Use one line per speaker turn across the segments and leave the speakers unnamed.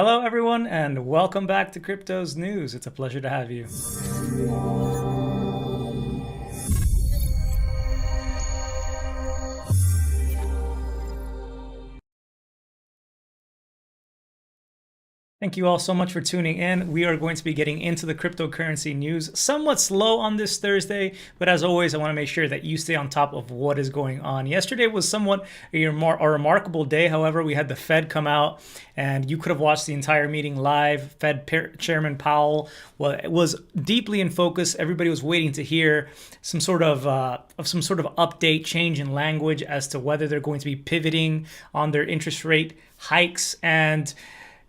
Hello, everyone, and welcome back to Crypto's News. It's a pleasure to have you. Thank you all so much for tuning in. We are going to be getting into the cryptocurrency news. Somewhat slow on this Thursday, but as always, I want to make sure that you stay on top of what is going on. Yesterday was somewhat a remarkable day. However, we had the Fed come out, and you could have watched the entire meeting live. Chairman Powell was deeply in focus. Everybody was waiting to hear some sort of update, change in language as to whether they're going to be pivoting on their interest rate hikes. And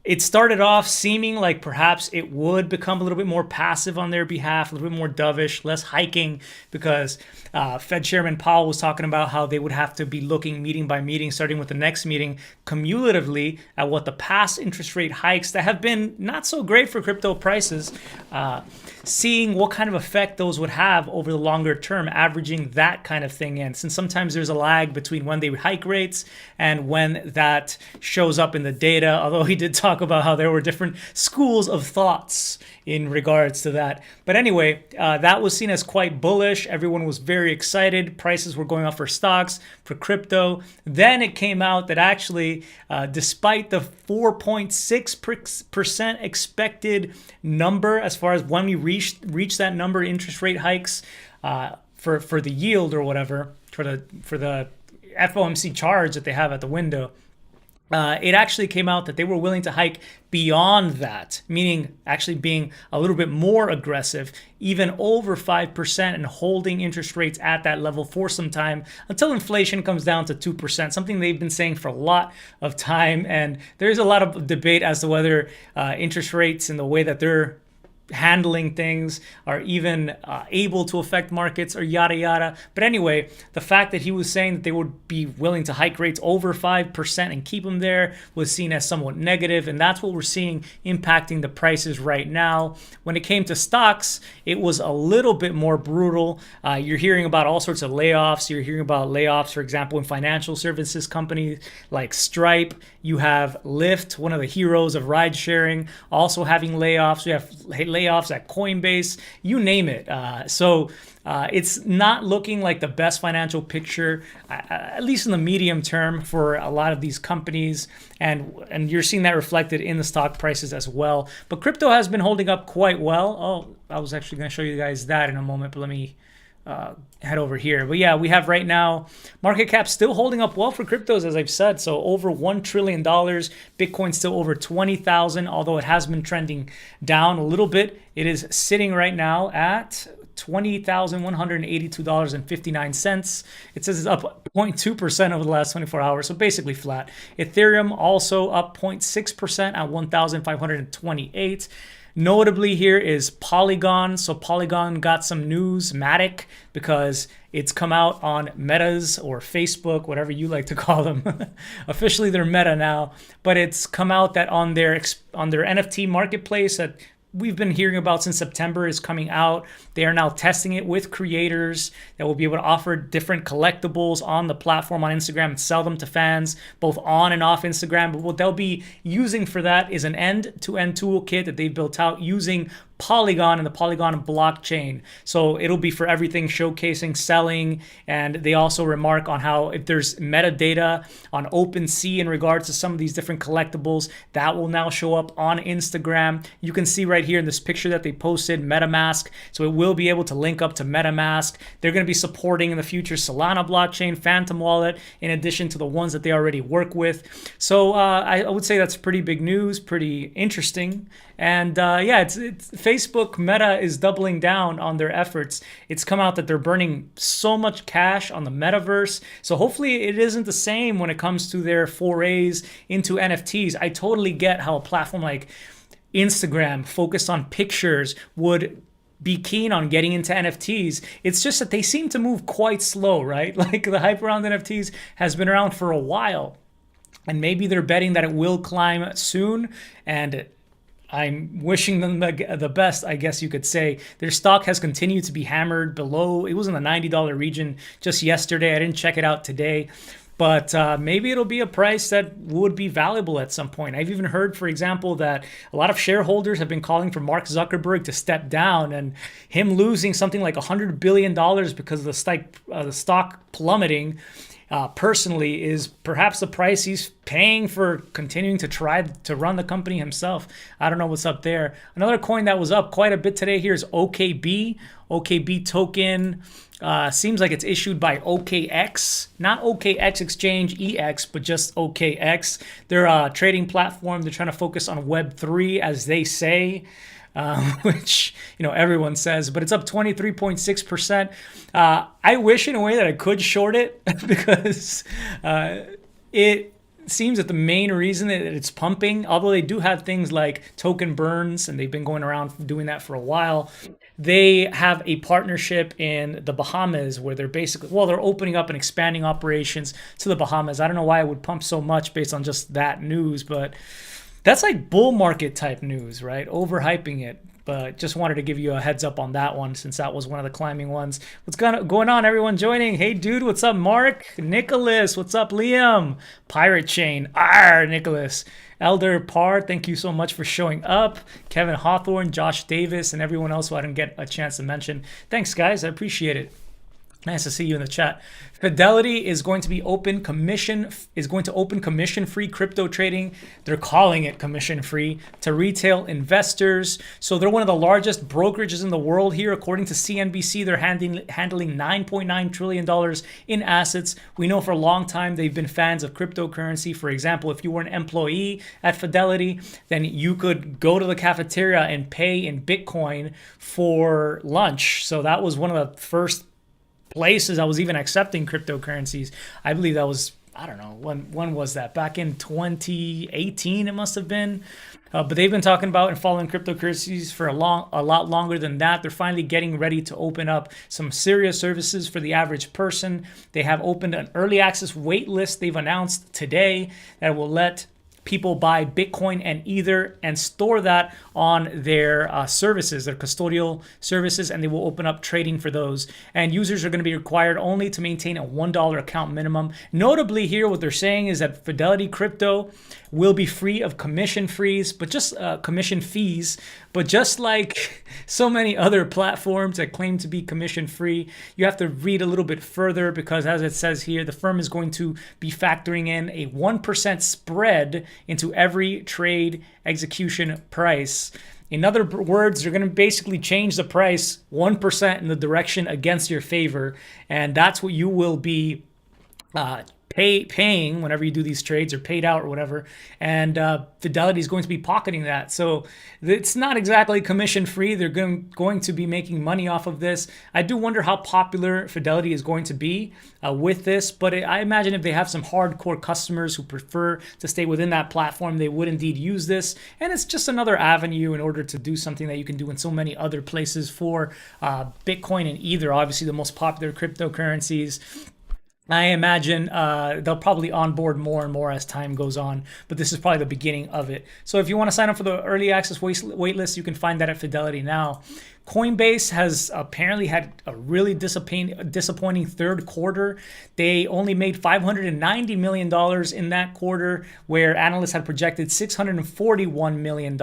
it started off seeming like perhaps it would become a little bit more passive on their behalf, a little bit more dovish, less hiking, because Fed Chairman Powell was talking about how they would have to be looking meeting by meeting, starting with the next meeting, cumulatively at what the past interest rate hikes that have been not so great for crypto prices, seeing what kind of effect those would have over the longer term, averaging that kind of thing in. Since sometimes there's a lag between when they hike rates and when that shows up in the data, although he did talk about how there were different schools of thoughts in regards to that. But anyway, that was seen as quite bullish. Everyone was very excited. Prices were going up for stocks, for crypto. Then it came out that actually, despite the 4.6% expected number as far as when we reach that number, interest rate hikes for the yield or whatever, for the FOMC charge that they have at the window, it actually came out that they were willing to hike beyond that, meaning actually being a little bit more aggressive, even over 5%, and holding interest rates at that level for some time until inflation comes down to 2%, something they've been saying for a lot of time. And there's a lot of debate as to whether interest rates and the way that they're handling things are even able to affect markets or yada yada. But anyway, the fact that he was saying that they would be willing to hike rates over 5% and keep them there was seen as somewhat negative, and that's what we're seeing impacting the prices right now. When it came to stocks, it was a little bit more brutal. You're hearing about all sorts of layoffs. You're hearing about layoffs, for example, in financial services companies like Stripe. You have Lyft, one of the heroes of ride sharing, also having layoffs. We have layoffs at Coinbase, you name it. So it's not looking like the best financial picture, at least in the medium term, for a lot of these companies. And you're seeing that reflected in the stock prices as well. But crypto has been holding up quite well. Oh, I was actually going to show you guys that in a moment, but let me head over here. But yeah, we have right now market cap still holding up well for cryptos, as I've said. So over $1 trillion. Bitcoin still over 20,000, although it has been trending down a little bit. It is sitting right now at $20,182.59. It says it's up 0.2% over the last 24 hours, so basically flat. Ethereum also up 0.6% at 1,528. Notably here is Polygon. So Polygon got some news, Matic, because it's come out on Meta's or Facebook, whatever you like to call them. Officially, they're Meta now, but it's come out that on their NFT marketplace that we've been hearing about since September is coming out. They are now testing it with creators that will be able to offer different collectibles on the platform on Instagram and sell them to fans, both on and off Instagram. But what they'll be using for that is an end-to-end toolkit that they've built out using Polygon and the Polygon blockchain. So it'll be for everything, showcasing, selling, and they also remark on how if there's metadata on OpenSea in regards to some of these different collectibles, that will now show up on Instagram. You can see right here in this picture that they posted, MetaMask. So it will be able to link up to MetaMask. They're going to be supporting in the future Solana blockchain, Phantom Wallet, in addition to the ones that they already work with. So I would say that's pretty big news, pretty interesting. And yeah, it's Facebook Meta is doubling down on their efforts. It's come out that they're burning so much cash on the metaverse. So hopefully it isn't the same when it comes to their forays into NFTs. I totally get how a platform like Instagram, focused on pictures, would be keen on getting into NFTs. It's just that they seem to move quite slow, right? Like the hype around NFTs has been around for a while. And maybe they're betting that it will climb soon. And I'm wishing them the best, I guess you could say. Their stock has continued to be hammered below. It was in the $90 region just yesterday. I didn't check it out today. but maybe it'll be a price that would be valuable at some point. I've even heard, for example, that a lot of shareholders have been calling for Mark Zuckerberg to step down, and him losing something like $100 billion because of the stock plummeting. Personally, is perhaps the price he's paying for continuing to try to run the company himself. I don't know what's up there. Another coin that was up quite a bit today here is OKB. OKB token seems like it's issued by OKX, not OKX Exchange EX, but just OKX. They're a trading platform. They're trying to focus on Web3, as they say. Which, you know, everyone says, but it's up 23.6%. I wish in a way that I could short it because it seems that the main reason that it's pumping, although they do have things like token burns, and they've been going around doing that for a while, they have a partnership in the Bahamas where they're basically, well, they're opening up and expanding operations to the Bahamas. I don't know why it would pump so much based on just that news, but that's like bull market type news, right? Overhyping it. But just wanted to give you a heads up on that one since that was one of the climbing ones. What's going on, everyone joining? Hey, dude, what's up, Mark? Nicholas, what's up, Liam? Pirate Chain, Nicholas. Elder Par, thank you so much for showing up. Kevin Hawthorne, Josh Davis, and everyone else who I didn't get a chance to mention. Thanks, guys. I appreciate it. Nice to see you in the chat. Fidelity is going to open commission-free crypto trading. They're calling it commission-free to retail investors. So they're one of the largest brokerages in the world here. According to CNBC, they're handling $9.9 trillion in assets. We know for a long time they've been fans of cryptocurrency. For example, if you were an employee at Fidelity, then you could go to the cafeteria and pay in Bitcoin for lunch. So that was one of the first places I was even accepting cryptocurrencies. I believe that was, I don't know, when was that? Back in 2018, it must have been. But they've been talking about and following cryptocurrencies for a lot longer than that. They're finally getting ready to open up some serious services for the average person. They have opened an early access wait list. They've announced today that will let people buy Bitcoin and Ether and store that on their services, their custodial services, and they will open up trading for those. And users are going to be required only to maintain a $1 account minimum. Notably here, what they're saying is that Fidelity Crypto will be free of commission fees, but just like so many other platforms that claim to be commission free, you have to read a little bit further because, as it says here, the firm is going to be factoring in a 1% spread into every trade execution price. In other words, they're going to basically change the price 1% in the direction against your favor, and that's what you will be paying whenever you do these trades, or paid out or whatever, and Fidelity is going to be pocketing that. So it's not exactly commission free. They're going to be making money off of this. I do wonder how popular Fidelity is going to be with this, but I imagine if they have some hardcore customers who prefer to stay within that platform, they would indeed use this. And it's just another avenue in order to do something that you can do in so many other places for Bitcoin and Ether, obviously the most popular cryptocurrencies. I imagine they'll probably onboard more and more as time goes on, but this is probably the beginning of it. So if you want to sign up for the early access waitlist, you can find that at Fidelity now. Coinbase has apparently had a really disappointing third quarter. They only made $590 million in that quarter, where analysts had projected $641 million.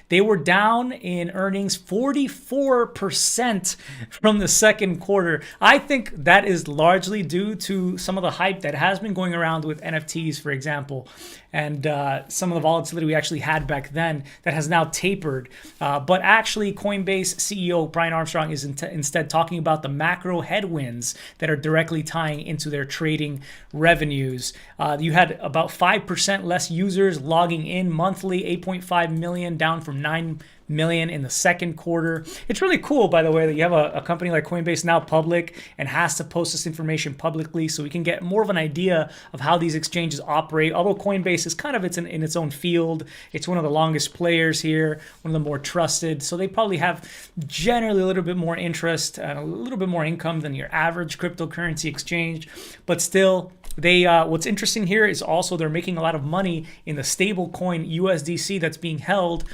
They were down in earnings 44% from the second quarter. I think that is largely due to some of the hype that has been going around with NFTs, for example, and some of the volatility we actually had back then that has now tapered. But actually, Coinbase CEO Brian Armstrong is instead talking about the macro headwinds that are directly tying into their trading revenues. You had about 5% less users logging in monthly, 8.5 million, down from 9 million in the second quarter. It's really cool, by the way, that you have a company like Coinbase now public and has to post this information publicly so we can get more of an idea of how these exchanges operate. Although Coinbase is kind of in its own field, it's one of the longest players here, one of the more trusted, so they probably have generally a little bit more interest and a little bit more income than your average cryptocurrency exchange. But still, they what's interesting here is also they're making a lot of money in the stable coin USDC that's being held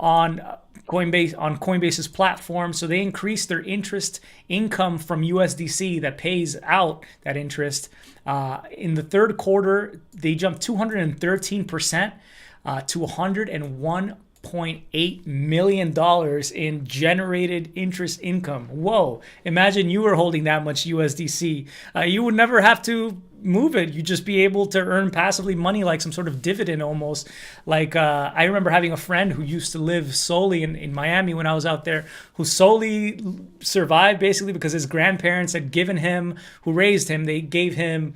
on Coinbase's platform. So they increased their interest income from USDC that pays out that interest. In the third quarter, they jumped 213% to $101.8 million in generated interest income. Whoa, imagine you were holding that much USDC. You would never have to move it. You'd just be able to earn passively money, like some sort of dividend almost. Like I remember having a friend who used to live solely in Miami when I was out there, who solely survived basically because his grandparents had given him, who raised him, they gave him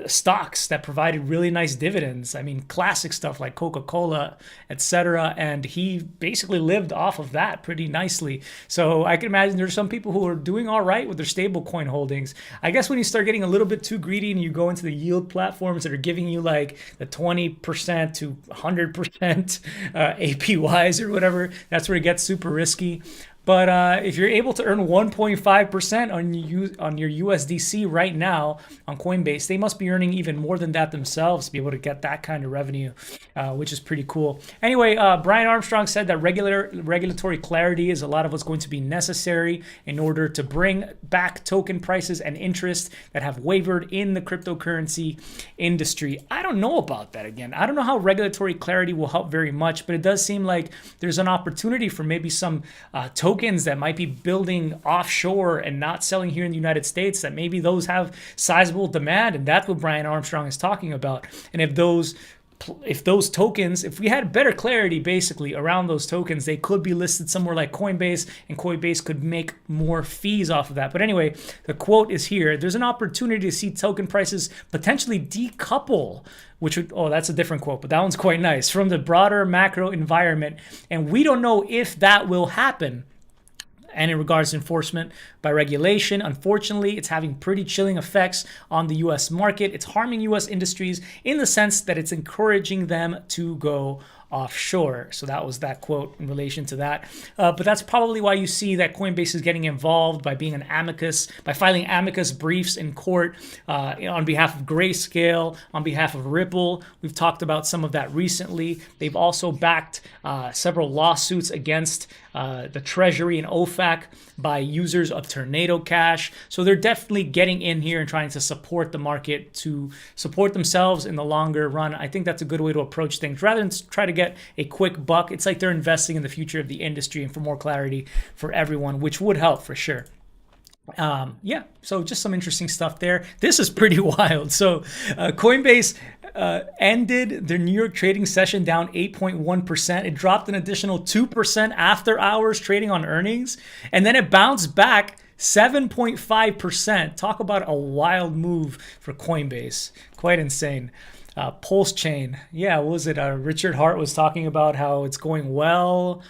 stocks that provided really nice dividends. I mean, classic stuff like Coca-Cola, etc. And he basically lived off of that pretty nicely. So I can imagine there's some people who are doing all right with their stable coin holdings. I guess when you start getting a little bit too greedy and you go into the yield platforms that are giving you like the 20% to 100% APYs or whatever, that's where it gets super risky. But if you're able to earn 1.5% on your USDC right now on Coinbase, they must be earning even more than that themselves to be able to get that kind of revenue, which is pretty cool. Anyway, Brian Armstrong said that regulatory clarity is a lot of what's going to be necessary in order to bring back token prices and interest that have wavered in the cryptocurrency industry. I don't know about that again. I don't know how regulatory clarity will help very much, but it does seem like there's an opportunity for maybe some tokens that might be building offshore and not selling here in the United States, that maybe those have sizable demand, and that's what Brian Armstrong is talking about. And if those tokens, if we had better clarity basically around those tokens, they could be listed somewhere like Coinbase, and Coinbase could make more fees off of that. But anyway, the quote is here: there's an opportunity to see token prices potentially decouple, which would, oh, that's a different quote, but that one's quite nice, from the broader macro environment. And we don't know if that will happen. And in regards to enforcement by regulation, unfortunately, it's having pretty chilling effects on the US market. It's harming US industries in the sense that it's encouraging them to go offshore. So that was that quote in relation to that. But that's probably why you see that Coinbase is getting involved by being an amicus, by filing amicus briefs in court on behalf of Grayscale, on behalf of Ripple. We've talked about some of that recently. They've also backed several lawsuits against the Treasury and OFAC by users of Tornado Cash. So they're definitely getting in here and trying to support the market, to support themselves in the longer run. I think that's a good way to approach things rather than try to get a quick buck. It's like they're investing in the future of the industry and for more clarity for everyone, which would help for sure. Yeah, so just some interesting stuff there. This is pretty wild. So Coinbase ended their New York trading session down 8.1%. It dropped an additional 2% after hours trading on earnings, and then it bounced back 7.5%. Talk about a wild move for Coinbase. Quite insane. PulseChain. Yeah, what was it? Richard Hart was talking about how it's going well.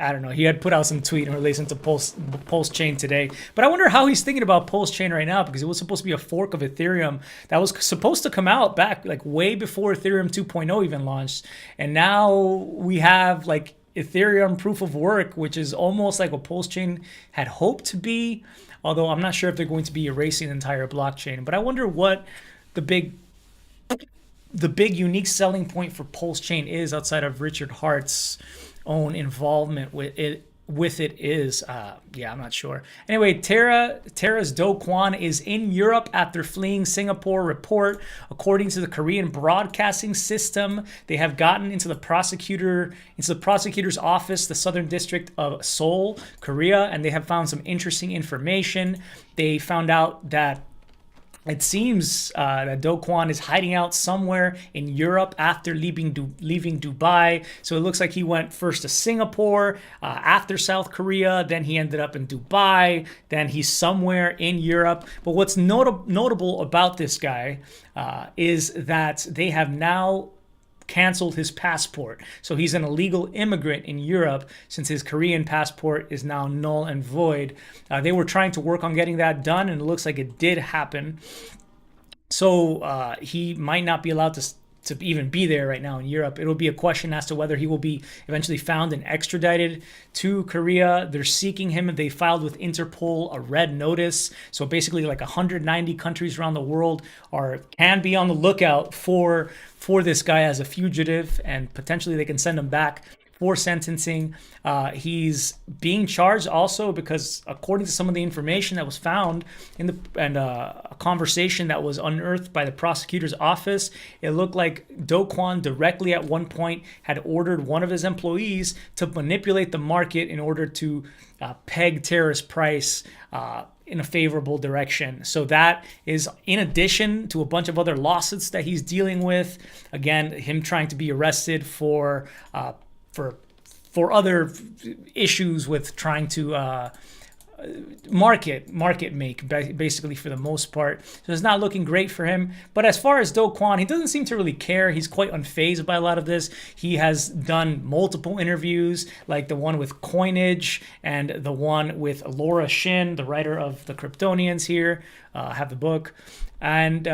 I don't know. He had put out some tweet in relation to PulseChain today. But I wonder how he's thinking about PulseChain right now, because it was supposed to be a fork of Ethereum that was supposed to come out back like way before Ethereum 2.0 even launched. And now we have like Ethereum proof of work, which is almost like what PulseChain had hoped to be. Although I'm not sure if they're going to be erasing the entire blockchain. But I wonder what the big unique selling point for PulseChain is outside of Richard Hart's own involvement with it is. Yeah, I'm not sure. Anyway, Terra's Do Kwon is in Europe after fleeing Singapore. Report, according to the Korean broadcasting system, they have gotten into the prosecutor's office, the Southern District of Seoul, Korea, and they have found some interesting information. They found out that it seems that Do Kwon is hiding out somewhere in Europe after leaving Dubai. So it looks like he went first to Singapore, after South Korea, then he ended up in Dubai, then he's somewhere in Europe. But what's notable about this guy is that they have now canceled his passport. So he's an illegal immigrant in Europe since his Korean passport is now null and void. They were trying to work on getting that done, and it looks like it did happen. So he might not be allowed to even be there right now in Europe. It'll be a question as to whether he will be eventually found and extradited to Korea. They're seeking him. They filed with Interpol a red notice. So basically like 190 countries around the world can be on the lookout for this guy as a fugitive, and potentially they can send him back for sentencing. He's being charged also because, according to some of the information that was found in a conversation that was unearthed by the prosecutor's office, it looked like Kwon directly at one point had ordered one of his employees to manipulate the market in order to peg Terra's price in a favorable direction. So that is in addition to a bunch of other lawsuits that he's dealing with. Again, him trying to be arrested for other issues with trying to market make, basically, for the most part. So it's not looking great for him. But as far as Kwon, he doesn't seem to really care. He's quite unfazed by a lot of this. He has done multiple interviews, like the one with Coinage and the one with Laura Shin, the writer of The Kryptonians here. I have the book. And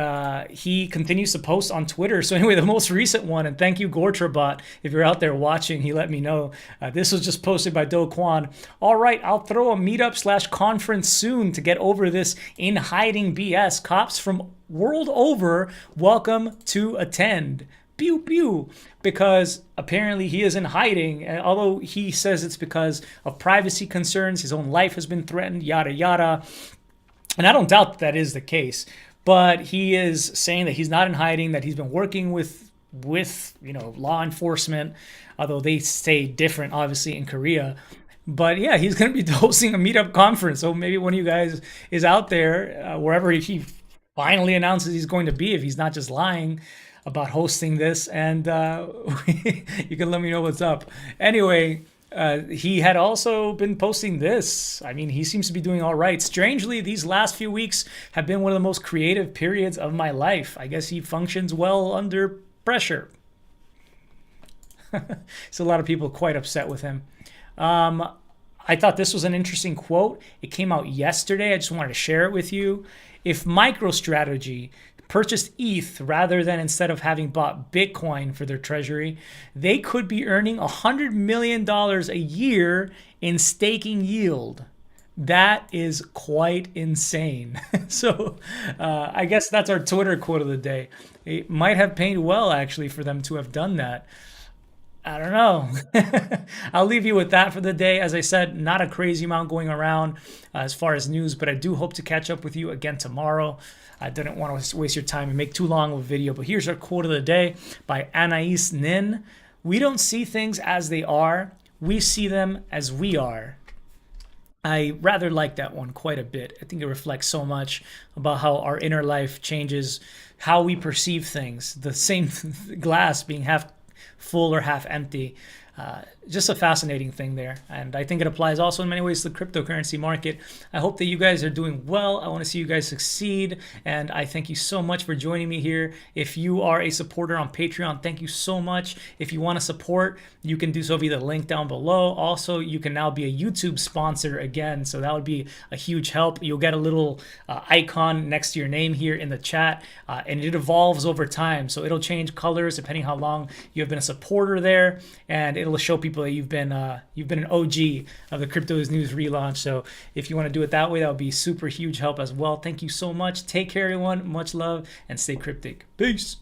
he continues to post on Twitter. So anyway, the most recent one, and thank you, Gortrabot, if you're out there watching, he let me know. This was just posted by Kwon. All right, I'll throw a meetup/conference soon to get over this in hiding BS. Cops from world over welcome to attend. Pew pew. Because apparently he is in hiding, and although he says it's because of privacy concerns, his own life has been threatened, yada yada. And I don't doubt that is the case. But he is saying that he's not in hiding, that he's been working with law enforcement, although they say different, obviously, in Korea. But yeah, he's going to be hosting a meetup conference. So maybe one of you guys is out there, wherever he finally announces he's going to be, if he's not just lying about hosting this. And you can let me know what's up. Anyway, he had also been posting this. I mean, he seems to be doing all right. Strangely, these last few weeks have been one of the most creative periods of my life. I guess he functions well under pressure. So a lot of people quite upset with him. I thought this was an interesting quote. It came out yesterday. I just wanted to share it with you. If MicroStrategy purchased ETH rather than instead of having bought Bitcoin for their treasury, they could be earning $100 million a year in staking yield. That is quite insane. So I guess that's our Twitter quote of the day. It might have paid well, actually, for them to have done that. I don't know. I'll leave you with that for the day. As I said, not a crazy amount going around as far as news, but I do hope to catch up with you again tomorrow. I didn't want to waste your time and make too long of a video, but here's our quote of the day by Anais Nin. We don't see things as they are. We see them as we are. I rather like that one quite a bit. I think it reflects so much about how our inner life changes how we perceive things. The same glass being half full or half empty. Just a fascinating thing there. And I think it applies also in many ways to the cryptocurrency market. I hope that you guys are doing well. I want to see you guys succeed. And I thank you so much for joining me here. If you are a supporter on Patreon, thank you so much. If you want to support, you can do so via the link down below. Also, you can now be a YouTube sponsor again. So that would be a huge help. You'll get a little icon next to your name here in the chat. And it evolves over time. So it'll change colors depending how long you have been a supporter there. And it'll show people that you've been an OG of the Crypto is News relaunch. So if you want to do it that way, that would be super huge help as well. Thank you so much. Take care, everyone. Much love and stay cryptic. Peace.